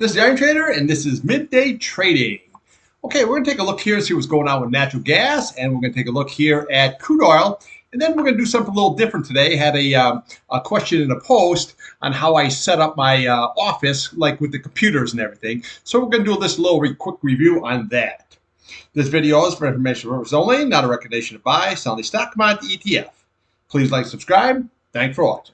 This is the Iron Trader, and this is Midday Trading. Okay, we're going to take a look here and see what's going on with natural gas, and we're going to take a look here at crude oil, and then we're going to do something a little different today. I had a question in a post on how I set up my office, like with the computers and everything. So we're going to do this little quick review on that. This video is for information purposes only, not a recommendation to buy, sell any stock, commodity, ETF. Please like, subscribe. Thanks for watching.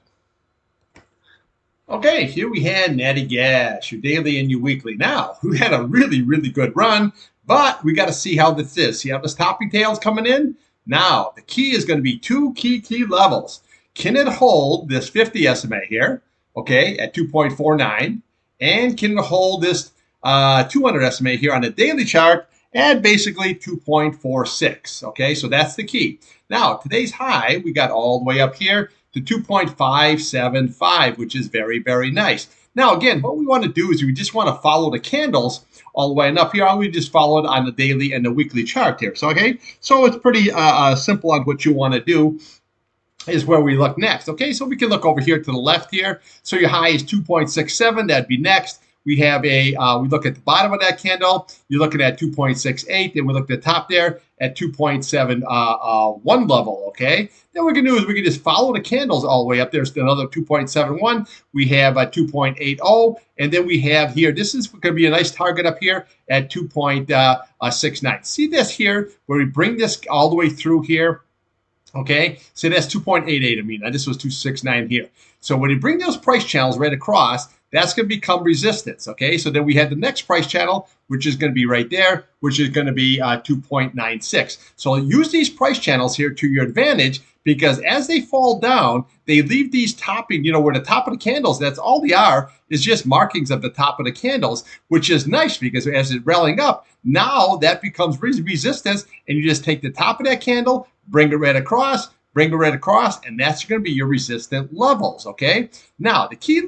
Okay, here we had natty gas, your daily and your weekly. Now, we had a really, really good run, but we got to see how this is. See how this topping tail is coming in? Now, the key is going to be two key levels. Can it hold this 50 SMA here, okay, at 2.49? And can it hold this 200 SMA here on the daily chart at basically 2.46? Okay, so that's the key. Now, today's high, we got all the way up here to 2.575, which is very, very nice. Now, again, what we want to do is we just want to follow the candles all the way up here. We just follow it on the daily and the weekly chart here. So, okay, so it's pretty simple on what you want to do is where we look next. Okay, so we can look over here to the left here. So your high is 2.67. That'd be next. We have we look at the bottom of that candle, you're looking at 2.68, and we look at the top there at 2.71 level, okay? Then what we can do is we can just follow the candles all the way up. There's another 2.71. We have a 2.80, and then we have here, this is going to be a nice target up here at 2.69. See this here, where we bring this all the way through here? Okay, so that's 2.88. I mean, this was 269 here. So when you bring those price channels right across, that's going to become resistance. Okay, so then we have the next price channel, which is going to be right there, which is going to be 2.96. So use these price channels here to your advantage, because as they fall down, they leave these topping, where the top of the candles, that's all they are, is just markings of the top of the candles, which is nice because as it's rallying up, now that becomes resistance, and you just take the top of that candle, bring it right across, and that's going to be your resistant levels, okay? Now, the key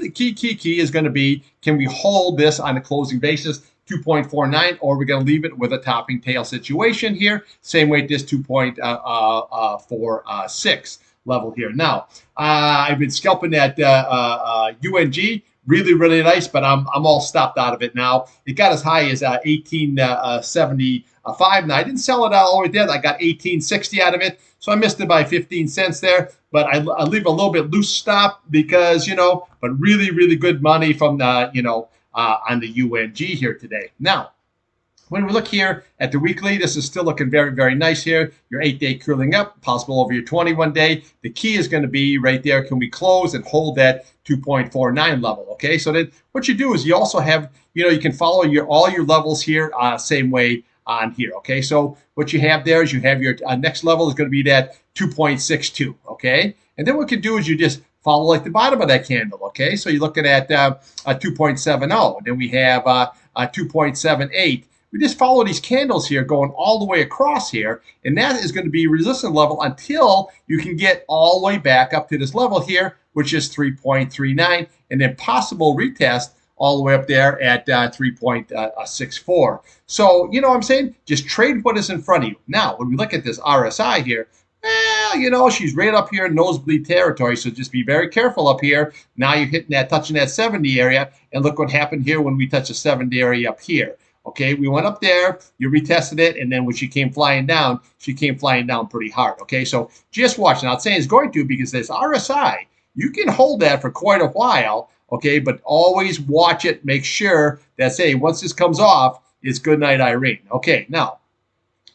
is going to be, can we hold this on a closing basis, 2.49, or we're going to leave it with a topping tail situation here, same way this 2.46 level here. Now, I've been scalping that UNG, really, really nice, but I'm all stopped out of it now. It got as high as 1875. Now, I didn't sell it all the way there. I got 1860 out of it, so I missed it by 15 cents there. But I leave a little bit loose stop because, but really, really good money from the, on the UNG here today. Now, when we look here at the weekly, this is still looking very, very nice here. Your 8-day curling up, possible over your 21-day. The key is going to be right there. Can we close and hold that 2.49 level? Okay, so then what you do is you also have, you can follow all your levels here same way on here. Okay, so what you have there is you have your next level is going to be that 2.62. Okay, and then what you do is you just follow like the bottom of that candle. Okay, so you're looking at 2.70. Then we have 2.78. We just follow these candles here going all the way across here, and that is going to be resistance level until you can get all the way back up to this level here, which is 3.39, and then possible retest all the way up there at 3.64. So, what I'm saying? Just trade what is in front of you. Now, when we look at this RSI here, well, she's right up here in nosebleed territory, so just be very careful up here. Now you're touching that 70 area, and look what happened here when we touch the 70 area up here. Okay, we went up there, you retested it, and then when she came flying down pretty hard. Okay, so just watch. Now, I'm saying it's going to, because this RSI, you can hold that for quite a while, okay, but always watch it. Make sure that, once this comes off, it's good night, Irene. Okay, now,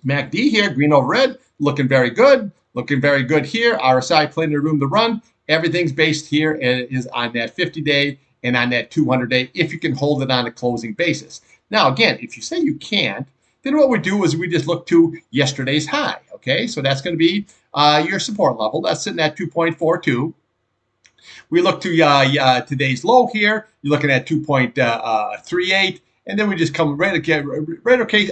MACD here, green over red, looking very good. Looking very good here. RSI, plenty of room to run. Everything's based here and is on that 50-day and on that 200-day if you can hold it on a closing basis. Now, again, if you say you can't, then what we do is we just look to yesterday's high, okay? So that's going to be your support level. That's sitting at 2.42. We look to today's low here. You're looking at 2.38, and then we just come right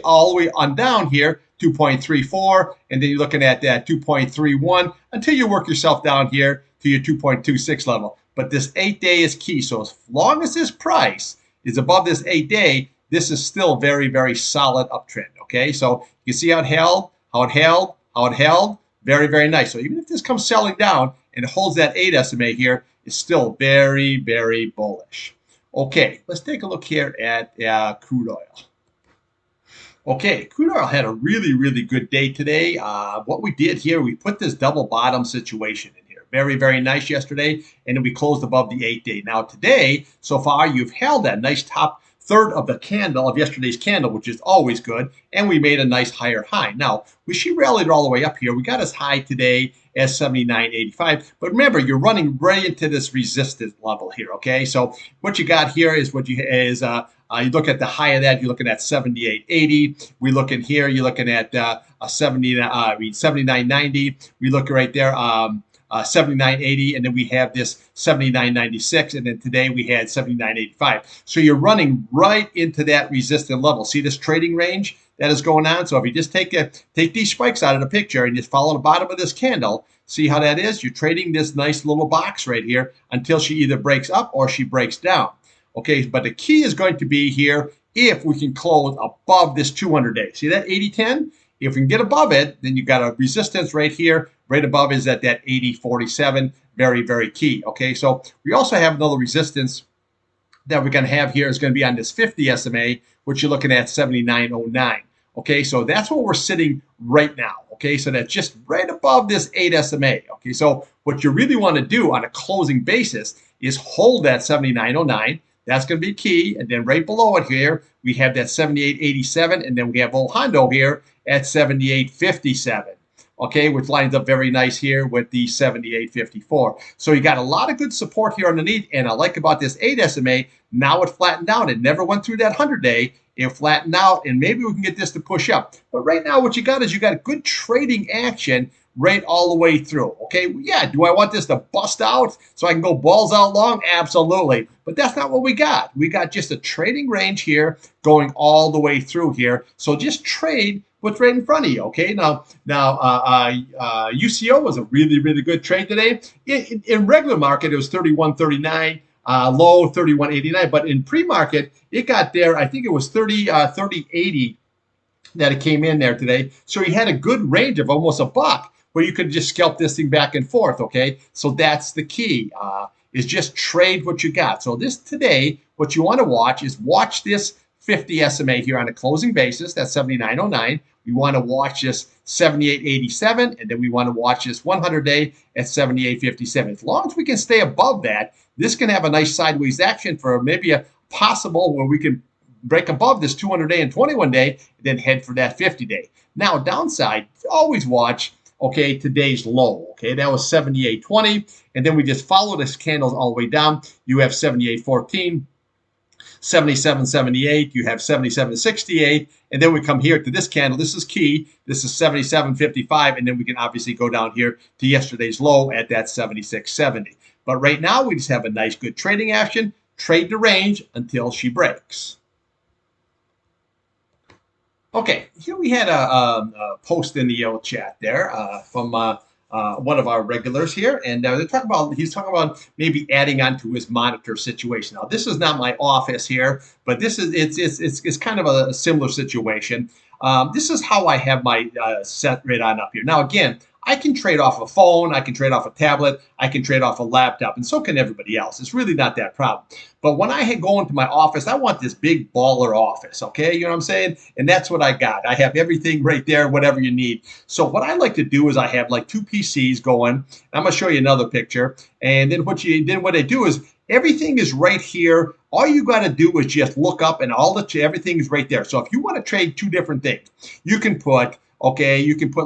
all the way on down here, 2.34, and then you're looking at that 2.31 until you work yourself down here to your 2.26 level. But this 8-day is key. So as long as this price is above this 8-day, this is still very, very solid uptrend. Okay, so you see how it held, very, very nice. So even if this comes selling down and it holds that 8 SMA here, it's still very, very bullish. Okay, let's take a look here at crude oil. Okay, crude oil had a really, really good day today. What we did here, we put this double bottom situation in here. Very, very nice yesterday, and then we closed above the 8-day. Now today, so far, you've held that nice top third of the candle of yesterday's candle, which is always good, and we made a nice higher high. Now, she rallied all the way up here. We got as high today as 79.85, but remember, you're running right into this resistance level here, okay? So what you got here is you look at the high of that, you're looking at 78.80. We look in here, you're looking at 79.90. We look right there, 79.80, and then we have this 79.96, and then today we had 79.85. So you're running right into that resistance level. See this trading range that is going on? So if you just take these spikes out of the picture and just follow the bottom of this candle, see how that is? You're trading this nice little box right here until she either breaks up or she breaks down. Okay, but the key is going to be here if we can close above this 200-day. See that 80.10? If we can get above it, then you've got a resistance right here. Right above is at that 80.47. Very, very key. Okay, so we also have another resistance that we're going to have here is going to be on this 50 SMA, which you're looking at 79.09. Okay, so that's where we're sitting right now. Okay, so that's just right above this 8 SMA. Okay, so what you really want to do on a closing basis is hold that 79.09. That's going to be key. And then right below it here, we have that 78.87. And then we have old Hondo here at 78.57. Okay, which lines up very nice here with the 78.54. So you got a lot of good support here underneath. And I like about this 8 SMA, now it flattened out. It never went through that 100-day. It flattened out, and maybe we can get this to push up. But right now, what you got is you got good trading action right all the way through. Okay, yeah, do I want this to bust out so I can go balls out long? Absolutely. But that's not what we got. We got just a trading range here going all the way through here. So just trade what's right in front of you. Okay, now UCO was a really, really good trade today. In regular market, it was 31.39. Low 31.89, but in pre-market it got there. I think it was 30.80 that it came in there today. So you had a good range of almost a buck where you could just scalp this thing back and forth. Okay, so that's the key. Is just trade what you got. So this today, what you want to watch this 50 SMA here on a closing basis. That's 79.09. We want to watch this 78.87, and then we want to watch this 100-day at 78.57. As long as we can stay above that, this can have a nice sideways action for maybe a possible where we can break above this 200-day and 21-day, and then head for that 50-day. Now, downside, always watch, okay, today's low. Okay, that was 78.20, and then we just follow this candles all the way down. You have 78.14. 77.78, you have 77.68, and then we come here to this candle. This is key. This is 77.55, and then we can obviously go down here to yesterday's low at that 76.70. But right now, we just have a nice, good trading action. Trade the range until she breaks. Okay, here we had a post in the old chat there from one of our regulars here, and he's talking about maybe adding on to his monitor situation. Now, this is not my office here, but this is it's kind of a similar situation. This is how I have my set right on up here. Now, again, I can trade off a phone, I can trade off a tablet, I can trade off a laptop, and so can everybody else. It's really not that problem. But when I go into my office, I want this big baller office, okay? You know what I'm saying? And that's what I got. I have everything right there, whatever you need. So what I like to do is I have like 2 PCs going. I'm going to show you another picture. And then what I do is everything is right here. All you got to do is just look up, and everything is right there. So if you want to trade 2 different things, you can put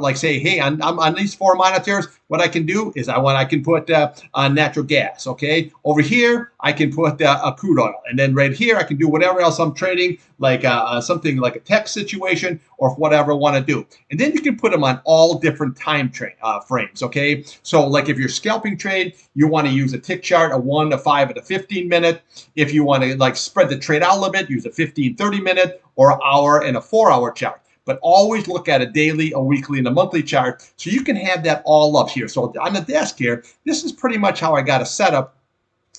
like, say, hey, on these 4 monitors, what I can do is I can put natural gas. Okay, over here I can put a crude oil, and then right here I can do whatever else I'm trading, like something like a tech situation or whatever I want to do. And then you can put them on all different time frames. Okay, so like if you're scalping trade, you want to use a tick chart, a 1, a 5, and a 15 minute. If you want to like spread the trade out limit, use a 15, 30 minute or an hour and a 4-hour chart. But always look at a daily, a weekly, and a monthly chart so you can have that all up here. So on the desk here, this is pretty much how I got a setup.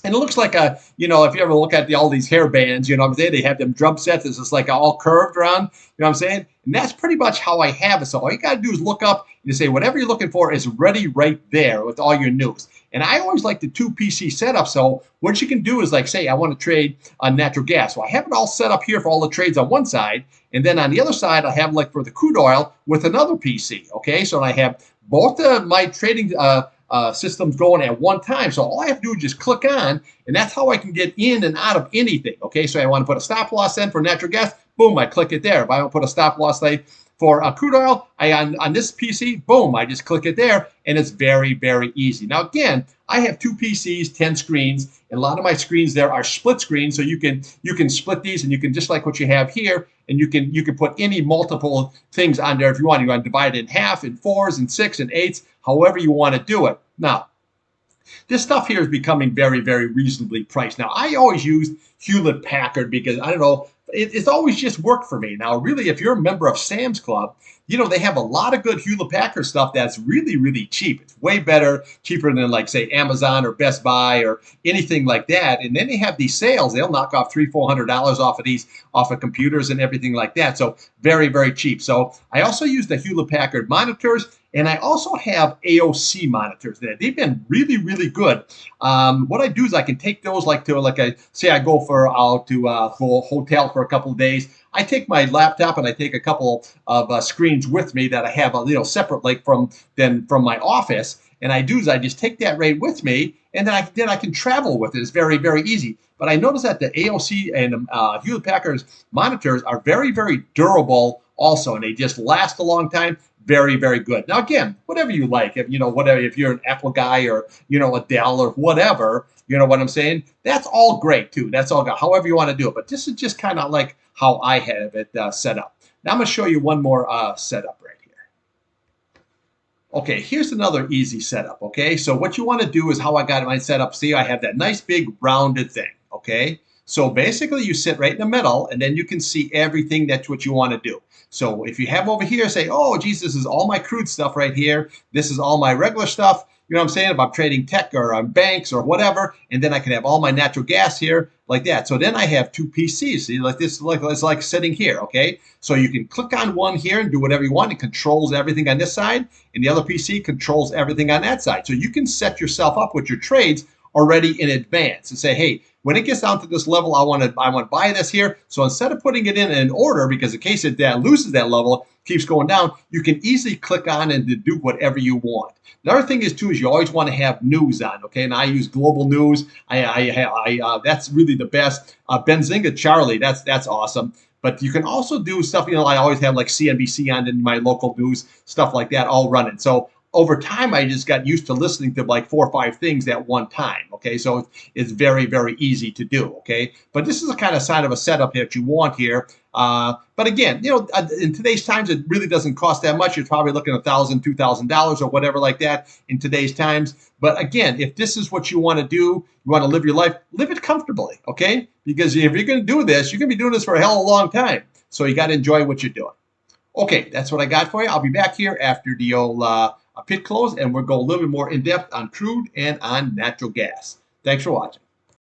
And it looks like if you ever look at all these hair bands, you know what I'm saying? They have them drum sets. It's just like all curved around, you know what I'm saying? And that's pretty much how I have it. So all you got to do is look up and say whatever you're looking for is ready right there with all your news. And I always like the 2 PC setup. So what you can do is like, say, I want to trade on natural gas. Well, I have it all set up here for all the trades on one side. And then on the other side, I have like for the crude oil with another PC. Okay, so I have both of my trading systems going at one time. So all I have to do is just click on, and that's how I can get in and out of anything. Okay, so I want to put a stop loss in for natural gas. Boom, I click it there. If I want to put a stop loss for crude oil, on this PC, boom, I just click it there, and it's very, very easy. Now, again, I have 2 PCs, 10 screens, and a lot of my screens there are split screens, so you can split these, and you can just like what you have here, and you can put any multiple things on there if you want. You want to divide it in half, in 4s, and 6s, and 8s, however you want to do it. Now, this stuff here is becoming very, very reasonably priced. Now, I always use Hewlett Packard because, I don't know, it's always just worked for me. Now, really, if you're a member of Sam's Club, they have a lot of good Hewlett Packard stuff that's really, really cheap. It's way better, cheaper than like, say, Amazon or Best Buy or anything like that. And then they have these sales. They'll knock off $300-400 off of computers and everything like that. So very, very cheap. So I also use the Hewlett Packard monitors. And I also have AOC monitors there. They've been really, really good. What I do is I can take those say I go to a hotel for a couple of days. I take my laptop and I take a couple of screens with me that I have separate from my office. And I just take that right with me, and then I can travel with it. It's very, very easy. But I noticed that the AOC and Hewlett Packard's monitors are very, very durable also, and they just last a long time. Very, very good. Now, again, whatever you like, if you're an Apple guy or, a Dell or whatever, you know what I'm saying? That's all great too. That's all good, however you want to do it. But this is just kind of like how I have it set up. Now I'm going to show you one more setup right here. Okay, here's another easy setup. Okay, so what you want to do is how I got my setup. See, I have that nice big rounded thing. Okay, so basically you sit right in the middle, and then you can see everything. That's what you want to do. So if you have over here, say, oh, geez, this is all my crude stuff right here. This is all my regular stuff. You know what I'm saying? If I'm trading tech or on banks or whatever, and then I can have all my natural gas here like that. So then I have 2 PCs. See, like this, it's like sitting here, okay? So you can click on one here and do whatever you want. It controls everything on this side, and the other PC controls everything on that side. So you can set yourself up with your trades already in advance and say, hey, when it gets down to this level, I want to buy this here. So instead of putting it in an order, because in case it loses that level, keeps going down, you can easily click on and do whatever you want. Another thing is too is you always want to have news on, okay? And I use global news. That's really the best. Benzinga Charlie, that's awesome. But you can also do stuff. I always have like CNBC on in my local news, stuff like that, all running. So over time, I just got used to listening to like 4 or 5 things at one time. Okay, so it's very, very easy to do. Okay, but this is a kind of side of a setup that you want here. But again, in today's times, it really doesn't cost that much. You're probably looking at $1,000, $2,000 or whatever like that in today's times. But again, if this is what you want to do, you want to live your life, live it comfortably. Okay, because if you're going to do this, you're going to be doing this for a hell of a long time. So you got to enjoy what you're doing. Okay, that's what I got for you. I'll be back here after the old pit close, and we'll go a little bit more in depth on crude and on natural gas. Thanks for watching.